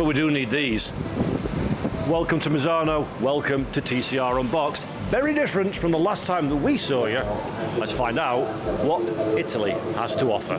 but we do need these. Welcome to Misano, welcome to TCR Unboxed. Very different from the last time that we saw you. Let's find out what Italy has to offer.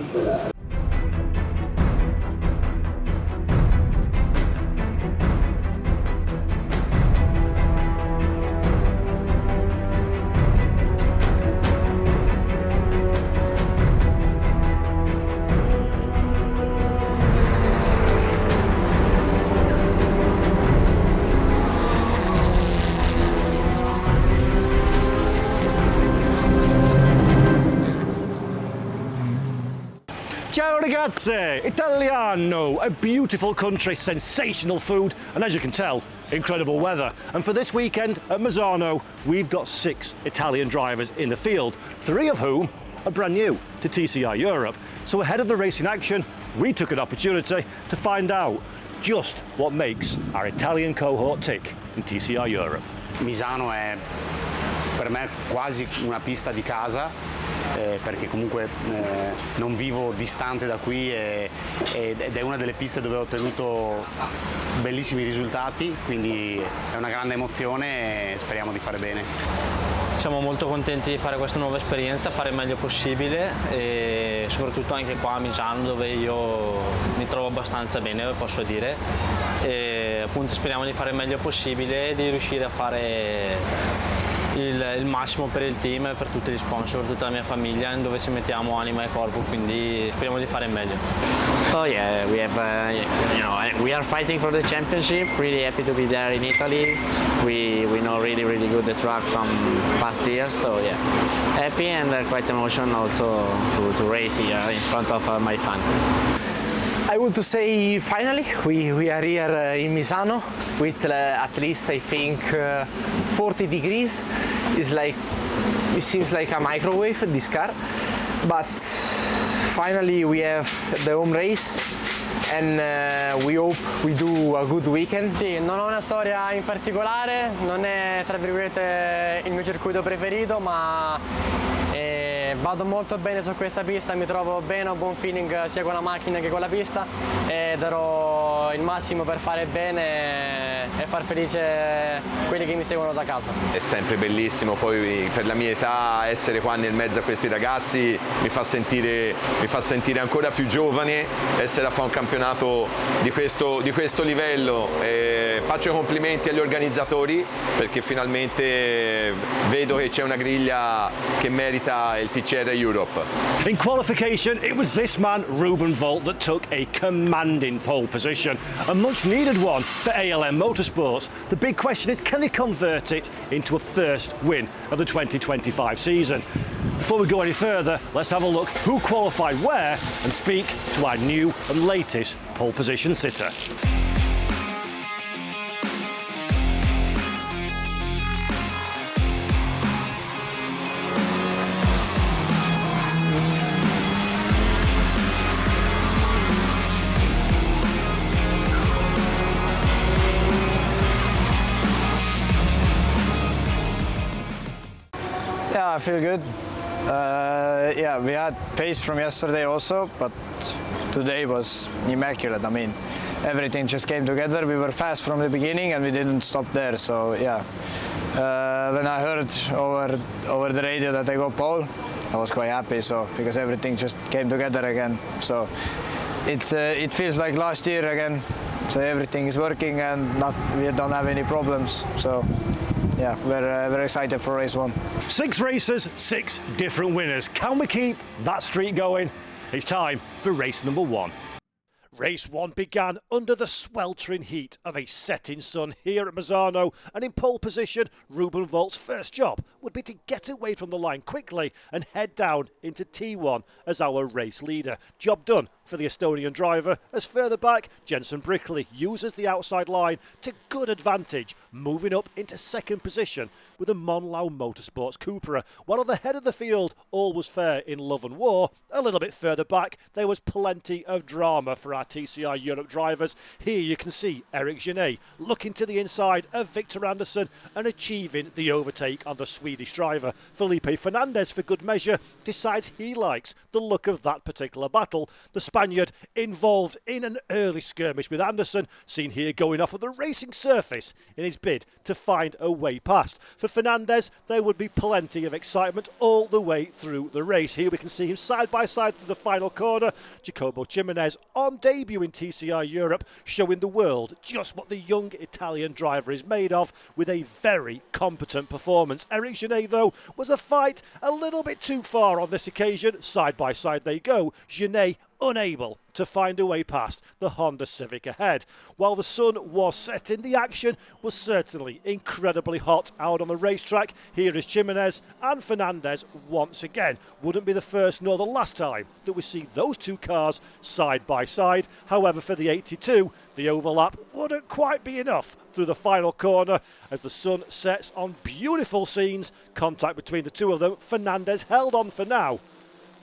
Ciao ragazzi, Italiano, a beautiful country, sensational food, and as you can tell, incredible weather. And for this weekend at Misano, we've got 6 Italian drivers in the field, 3 of whom are brand new to TCR Europe. So ahead of the racing action, we took an opportunity to find out just what makes our Italian cohort tick in TCR Europe. Misano è per me quasi una pista di casa. Perché comunque non vivo distante da qui ed è una delle piste dove ho ottenuto bellissimi risultati, quindi è una grande emozione e speriamo di fare bene. Siamo molto contenti di fare questa nuova esperienza, fare il meglio possibile e soprattutto anche qua a Misano dove io mi trovo abbastanza bene, posso dire, e appunto speriamo di fare il meglio possibile e di riuscire a fare il massimo per il team e per tutti gli sponsor, per tutta la mia famiglia, dove ci mettiamo anima e corpo, quindi speriamo di fare il meglio. Oh yeah, we have, we are fighting for the championship. Really happy to be there in Italy. We know really good the track from past years, so yeah, happy and quite emotional also to race here in front of my fan. I want to say finally we are here in Misano with at least I think 40 degrees. It seems like a microwave this car, but finally we have the home race and we hope we do a good weekend. Sì, non ho una storia in particolare, non è tra virgolette il mio circuito preferito, ma vado molto bene su questa pista, mi trovo bene, ho buon feeling sia con la macchina che con la pista e darò il massimo per fare bene e far felice quelli che mi seguono da casa. È sempre bellissimo, poi per la mia età essere qua nel mezzo a questi ragazzi mi fa sentire ancora più giovane, essere a fare un campionato di questo livello. Faccio i complimenti agli organizzatori perché finalmente vedo che c'è una griglia che merita il TCR Europe. In qualification, it was this man, Ruben Volt, that took a commanding pole position, a much needed one for ALM Motorsports. The big question is, can he convert it into a first win of the 2025 season? Before we go any further, let's have a look who qualified where and speak to our new and latest pole position sitter. Yeah, I feel good. Yeah, we had pace from yesterday also, but today was immaculate. I mean, everything just came together. We were fast from the beginning and we didn't stop there. So yeah, when I heard over the radio that I got pole, I was quite happy. So because everything just came together again. So it feels like last year again. So everything is working and we don't have any problems. So yeah, we're very excited for race 1. 6 races, 6 different winners. Can we keep that streak going? It's time for race number 1. Race 1 began under the sweltering heat of a setting sun here at Misano, and in pole position, Ruben Volt's first job would be to get away from the line quickly and head down into T1 as our race leader. Job done for the Estonian driver, as further back, Jensen Brickley uses the outside line to good advantage, moving up into second position with a Monlau Motorsports Cupra. While at the head of the field, all was fair in love and war, a little bit further back, there was plenty of drama for our our TCR Europe drivers. Here you can see Eric Genet looking to the inside of Victor Anderson and achieving the overtake on the Swedish driver. Felipe Fernandez, for good measure, decides he likes the look of that particular battle. The Spaniard involved in an early skirmish with Anderson, seen here going off of the racing surface in his bid to find a way past. For Fernandez, there would be plenty of excitement all the way through the race. Here we can see him side by side through the final corner. Jacopo Jimenez on debut in TCR Europe, showing the world just what the young Italian driver is made of with a very competent performance. Eric Genet, though, was a fight a little bit too far on this occasion. Side by side they go. Genet unable to find a way past the Honda Civic ahead. While the sun was setting, the action was certainly incredibly hot out on the racetrack. Here is Jimenez and Fernandez once again. Wouldn't be the first nor the last time that we see those two cars side by side. However, for the 82, the overlap wouldn't quite be enough through the final corner as the sun sets on beautiful scenes. Contact between the two of them. Fernandez held on for now,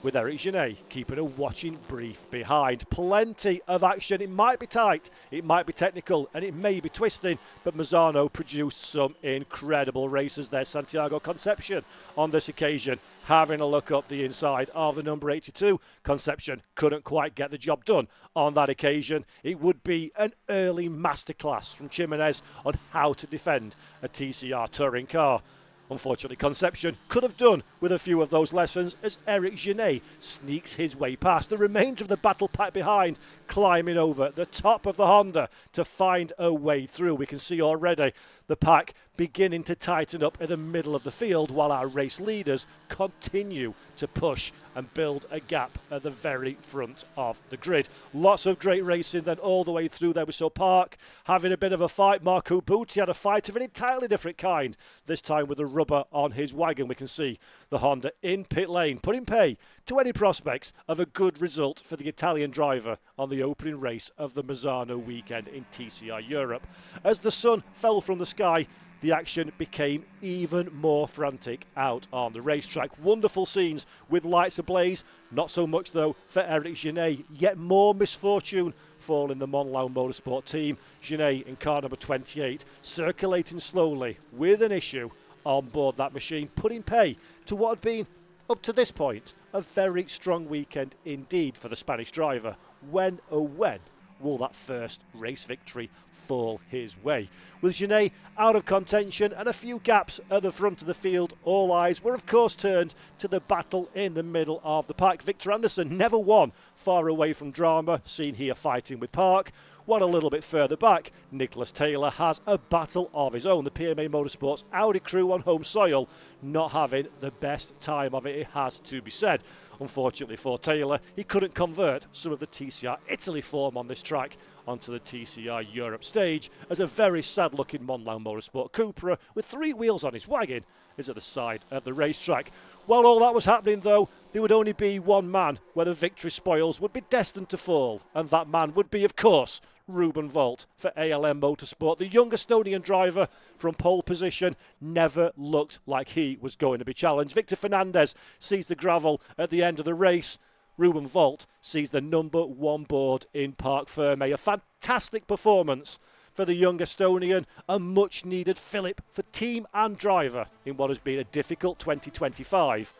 with Eric Genet keeping a watching brief behind. Plenty of action. It might be tight, it might be technical, and it may be twisting, but Misano produced some incredible races there. Santiago Concepcion on this occasion having a look up the inside of the number 82. Concepcion couldn't quite get the job done on that occasion. It would be an early masterclass from Jimenez on how to defend a TCR touring car. Unfortunately, Concepcion could have done with a few of those lessons as Eric Genet sneaks his way past. The remainder of the battle pack behind, climbing over the top of the Honda to find a way through. We can see already the pack beginning to tighten up in the middle of the field while our race leaders continue to push and build a gap at the very front of the grid. Lots of great racing then all the way through there. We saw Park having a bit of a fight. Marco Butti had a fight of an entirely different kind, this time with the rubber on his wagon. We can see the Honda in pit lane, putting pay to any prospects of a good result for the Italian driver on the opening race of the Misano weekend in TCR Europe. As the sun fell from the sky, the action became even more frantic out on the racetrack. Wonderful scenes with lights ablaze. Not so much, though, for Eric Genet. Yet more misfortune falling the Monlau Motorsport team. Genet in car number 28, circulating slowly with an issue on board that machine, putting pay to what had been, up to this point, a very strong weekend indeed for the Spanish driver. When, oh when, will that first race victory fall his way? With Genet out of contention and a few gaps at the front of the field, all eyes were of course turned to the battle in the middle of the pack. Victor Anderson never won far away from drama, seen here fighting with Park. One a little bit further back, Nicholas Taylor has a battle of his own. The PMA Motorsports Audi crew on home soil not having the best time of it, it has to be said. Unfortunately for Taylor, he couldn't convert some of the TCR Italy form on this track onto the TCR Europe stage, as a very sad looking Monlau Motorsport Cupra with 3 wheels on his wagon is at the side of the racetrack. While all that was happening, though, there would only be one man where the victory spoils would be destined to fall, and that man would be, of course, Ruben Volt for ALM Motorsport. The young Estonian driver from pole position never looked like he was going to be challenged. Victor Fernandez sees the gravel at the end of the race. Ruben Volt sees the number 1 board in Parc Fermé. A fantastic performance for the young Estonian, a much needed fillip for team and driver in what has been a difficult 2025.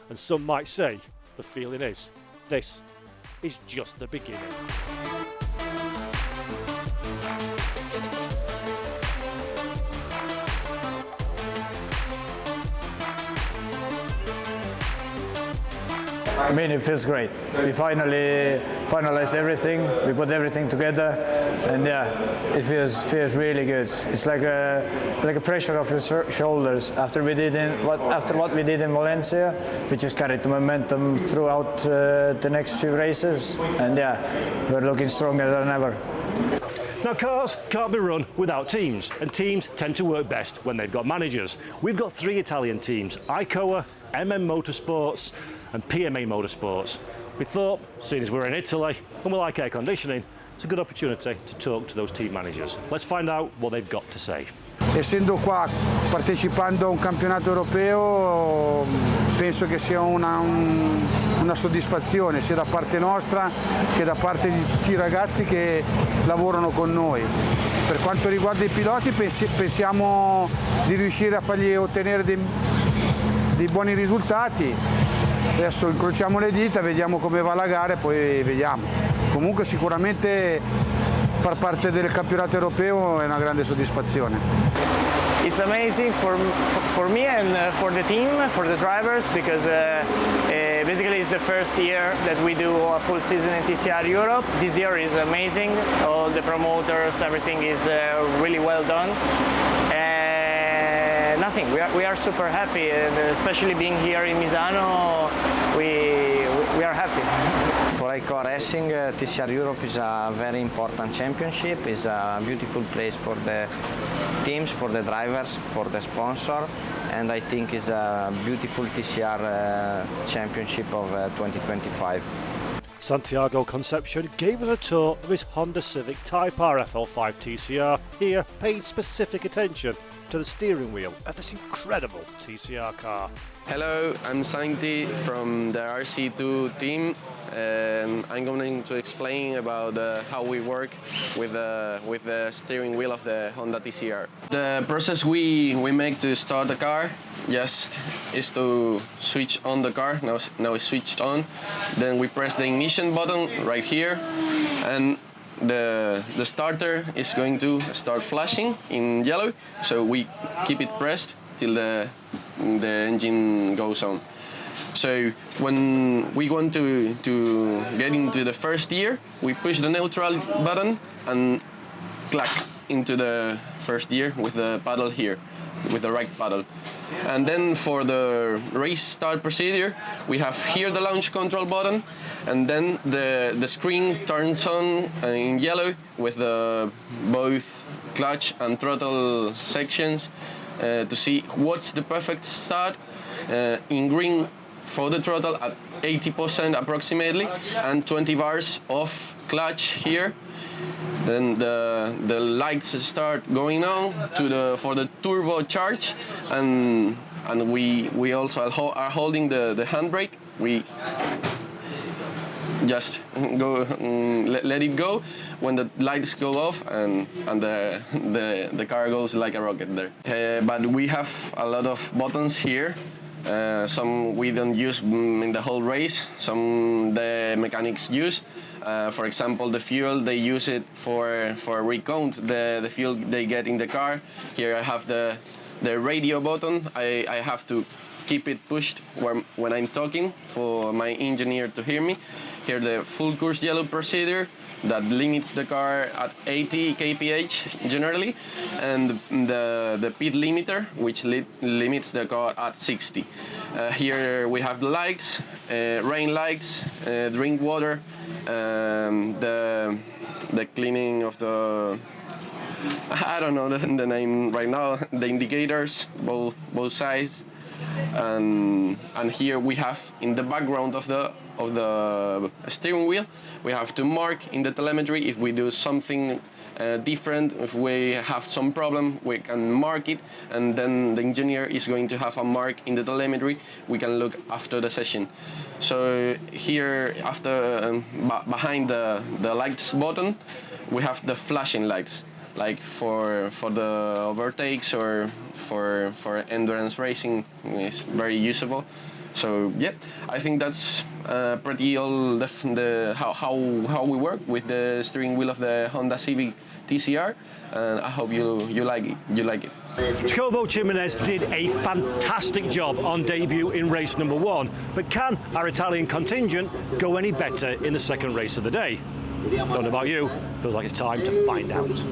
And some might say the feeling is this is just the beginning. I mean, it feels great. We finally finalized everything. We put everything together, and yeah, it feels really good. It's like a pressure off your shoulders after what we did in Valencia. We just carried the momentum throughout the next few races, and yeah, we're looking stronger than ever. Now, cars can't be run without teams, and teams tend to work best when they've got managers. We've got 3 Italian teams: ICOA, MM Motorsports and PMA Motorsports. We thought, seeing as we're in Italy and we like air conditioning, it's a good opportunity to talk to those team managers. Let's find out what they've got to say. Essendo qua, partecipando a un campionato europeo, penso che sia una soddisfazione sia da parte nostra che da parte di tutti i ragazzi che lavorano con noi. Per quanto riguarda i piloti, pensiamo di riuscire a fargli ottenere dei buoni risultati. Adesso incrociamo le dita, vediamo come va la gara e poi vediamo. Comunque sicuramente far parte del campionato europeo è una grande soddisfazione. It's amazing for me and for the team, for the drivers, because basically it's the first year that we do a full season in TCR Europe. This year is amazing. All the promoters, everything is really well done. Nothing. We are super happy, and especially being here in Misano, we are happy. For car racing, TCR Europe is a very important championship. It's a beautiful place for the teams, for the drivers, for the sponsor, and I think it's a beautiful TCR championship of 2025. Santiago Concepcion gave us a tour of his Honda Civic Type R FL5 TCR. Here, paid specific attention to the steering wheel of this incredible TCR car. Hello, I'm Santi from the RC2 team. I'm going to explain about how we work with the steering wheel of the Honda TCR. The process we make to start the car just is to switch on the car. Now it's switched on. Then we press the ignition button right here, and the starter is going to start flashing in yellow. So we keep it pressed till the engine goes on. So when we want to get into the first gear, we push the neutral button and clack into the first gear with the paddle here, with the right paddle. And then for the race start procedure, we have here the launch control button, and then the screen turns on in yellow with both clutch and throttle sections to see what's the perfect start. In green for the throttle at 80% approximately, and 20 bars of clutch here. Then the lights start going on for the turbo charge, and we also are holding the handbrake. We just go let it go when the lights go off, and the car goes like a rocket there. But we have a lot of buttons here. Some we don't use in the whole race, some the mechanics use. For example, the fuel, they use it for recount the fuel they get in the car. Here I have the radio button. I have to keep it pushed when I'm talking for my engineer to hear me. Here the full course yellow procedure that limits the car at 80 kph generally, and the pit limiter, which limits the car at 60. Here we have the lights, rain lights, drink water, the cleaning of the, I don't know the name right now, the indicators, both sides, and here we have in the background of the steering wheel, we have to mark in the telemetry if we do something different. If we have some problem, we can mark it, and then the engineer is going to have a mark in the telemetry. We can look after the session. So here, after behind the lights button, we have the flashing lights, like for the overtakes or for endurance racing. It's very usable. So yeah, I think that's pretty all how we work with the steering wheel of the Honda Civic TCR, and I hope you like it. Jacobo Jimenez did a fantastic job on debut in race number 1, but can our Italian contingent go any better in the second race of the day? Don't know about you, feels like it's time to find out.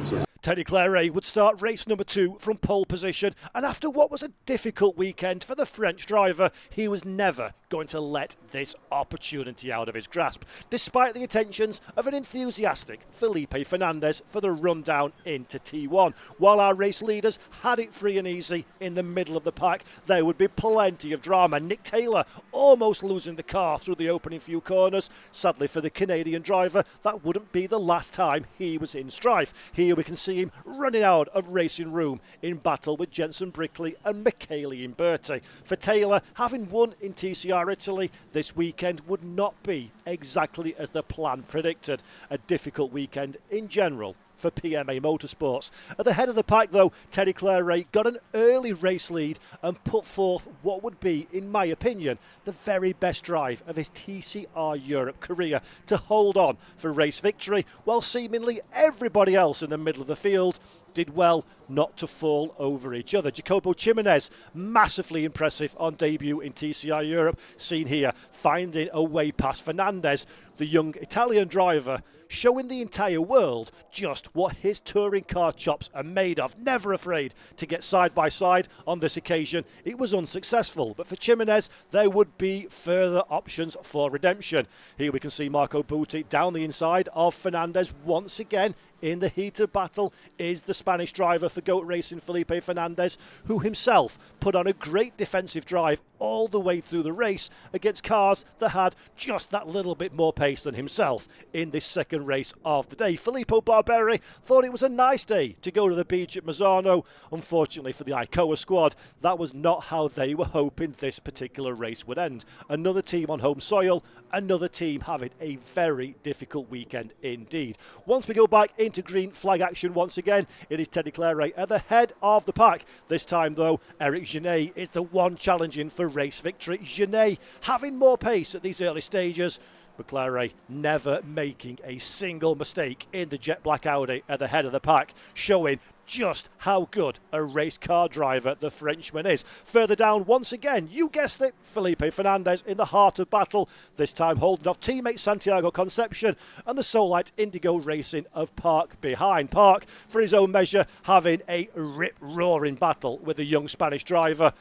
Teddy Clairet would start race number 2 from pole position, and after what was a difficult weekend for the French driver, he was never going to let this opportunity out of his grasp, despite the attentions of an enthusiastic Felipe Fernandez for the rundown into T1. While our race leaders had it free and easy in the middle of the pack, there would be plenty of drama. Nick Taylor almost losing the car through the opening few corners. Sadly for the Canadian driver, that wouldn't be the last time he was in strife. Here we can see him running out of racing room in battle with Jenson Brickley and Michele Imberti. For Taylor, having won in TCR Italy, this weekend would not be exactly as the plan predicted. A difficult weekend in general for PMA Motorsports. At the head of the pack though, Teddy Clairet got an early race lead and put forth what would be, in my opinion, the very best drive of his TCR Europe career to hold on for race victory, while seemingly everybody else in the middle of the field did well not to fall over each other. Jacopo Ximenez, massively impressive on debut in TCR Europe, seen here finding a way past Fernandez, the young Italian driver, showing the entire world just what his touring car chops are made of. Never afraid to get side by side. On this occasion, it was unsuccessful, but for Ximenez, there would be further options for redemption. Here we can see Marco Butti down the inside of Fernandez once again. In the heated battle is the Spanish driver for GOAT Racing, Felipe Fernandez, who himself put on a great defensive drive all the way through the race against cars that had just that little bit more pace than himself in this second race of the day. Filippo Barberi thought it was a nice day to go to the beach at Misano. Unfortunately for the Icoa squad, that was not how they were hoping this particular race would end. Another team on home soil, another team having a very difficult weekend indeed. Once we go back into green flag action once again, it is Teddy Clairet at the head of the pack. This time though, Eric Genet is the one challenging for race victory. Genet having more pace at these early stages, but Clairet never making a single mistake in the jet black Audi at the head of the pack, showing just how good a race car driver the Frenchman is. Further down, once again, you guessed it, Felipe Fernandez in the heart of battle, this time holding off teammate Santiago Concepcion and the Solite Indigo Racing of Park behind. Park, for his own measure, having a rip-roaring battle with the young Spanish driver.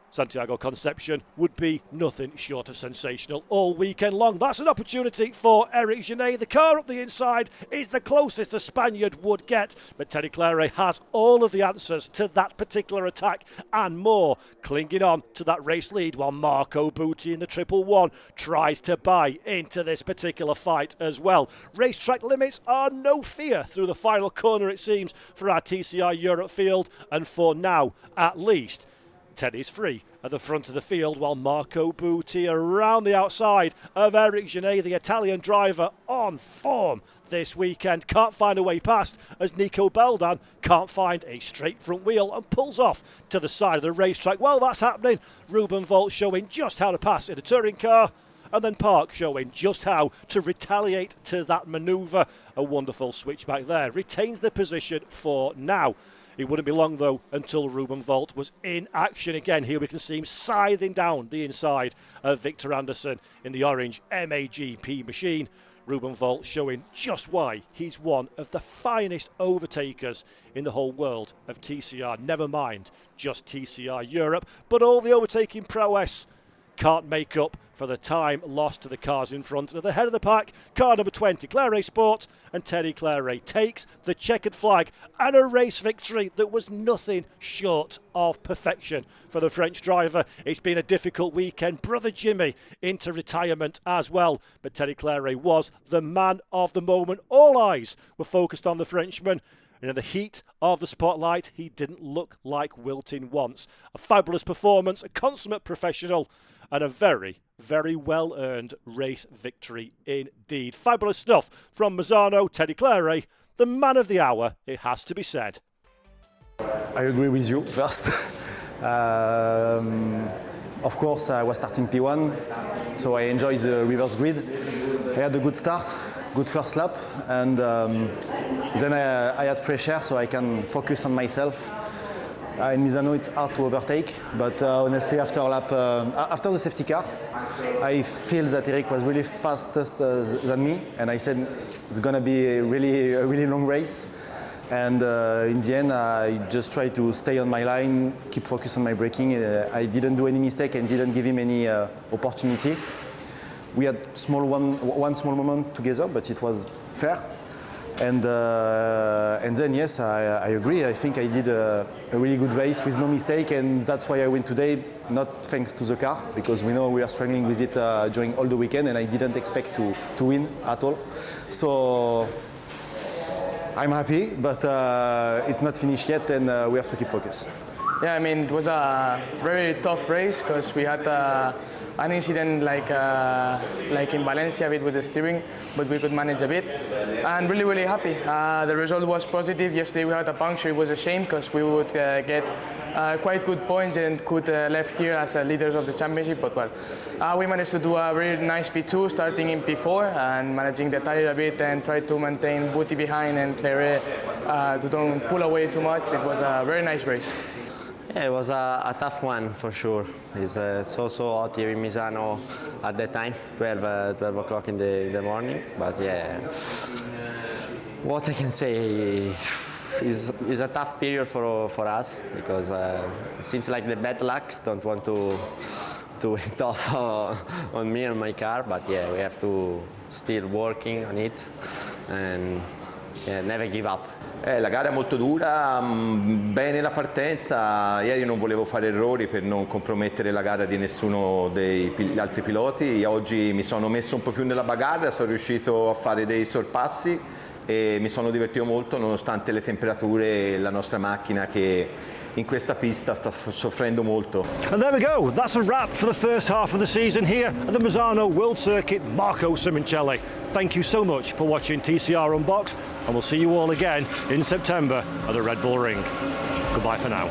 Santiago Concepcion would be nothing short of sensational all weekend long. That's an opportunity for Eric Genet. The car up the inside is the closest the Spaniard would get, but Teddy Clairet has all of the answers to that particular attack and more, clinging on to that race lead while Marco Butti in the 111 tries to buy into this particular fight as well. Racetrack limits are no fear through the final corner, it seems, for our TCR Europe field, and for now at least Teddy's free at the front of the field, while Marco Butti around the outside of Eric Genet, the Italian driver, on form this weekend. Can't find a way past as Nico Beldan can't find a straight front wheel and pulls off to the side of the racetrack. While that's happening, Ruben Volt showing just how to pass in a touring car, and then Park showing just how to retaliate to that manoeuvre. A wonderful switchback there. Retains the position for now. It wouldn't be long, though, until Ruben Volt was in action again. Here we can see him scything down the inside of Victor Anderson in the orange MAGP machine. Ruben Volt showing just why he's one of the finest overtakers in the whole world of TCR. Never mind just TCR Europe, but all the overtaking prowess can't make up for the time lost to the cars in front. At the head of the pack, car number 20, Clairet Sport, and Teddy Clairet takes the checkered flag and a race victory that was nothing short of perfection for the French driver. It's been a difficult weekend. Brother Jimmy into retirement as well, but Teddy Clairet was the man of the moment. All eyes were focused on the Frenchman, and in the heat of the spotlight, he didn't look like wilting once. A fabulous performance, a consummate professional, and a very, very well-earned race victory indeed. Fabulous stuff from Misano. Teddy Clairet, the man of the hour, it has to be said. I agree with you first. Of course, I was starting P1, so I enjoyed the reverse grid. I had a good start, good first lap, and then I had fresh air, so I can focus on myself. In Misano, it's hard to overtake, but honestly, after the safety car, I feel that Eric was really fastest than me, and I said it's gonna be a really long race. And in the end, I just tried to stay on my line, keep focused on my braking. I didn't do any mistake and didn't give him any opportunity. We had one small moment together, but it was fair. And then yes, I agree. I think I did a really good race with no mistake, and that's why I win today. Not thanks to the car, because we know we are struggling with it during all the weekend, and I didn't expect to win at all. So I'm happy, but it's not finished yet, and we have to keep focus. Yeah, I mean, it was a very tough race because we had an incident like in Valencia a bit with the steering, but we could manage a bit. And really happy. The result was positive. Yesterday we had a puncture. It was a shame because we would get quite good points and could left here as leaders of the championship. But well, we managed to do a very nice P2 starting in P4 and managing the tire a bit and try to maintain Booty behind and Clairet to don't pull away too much. It was a very nice race. Yeah, it was a tough one for sure. It's so hot here in Misano at that time, 12 o'clock in the morning. But yeah, what I can say is a tough period for us because it seems like the bad luck don't want to end off on me and my car. But yeah, we have to still working on it and yeah, never give up. La gara è molto dura, bene la partenza, ieri non volevo fare errori per non compromettere la gara di nessuno degli altri piloti, oggi mi sono messo un po' più nella bagarre, sono riuscito a fare dei sorpassi e mi sono divertito molto nonostante le temperature e la nostra macchina che in questa pista sta soffrendo molto. And there we go, that's a wrap for the first half of the season here at the Misano World Circuit. Marco Simoncelli, thank you so much for watching TCR Unboxed, and we'll see you all again in September at the Red Bull Ring. Goodbye for now.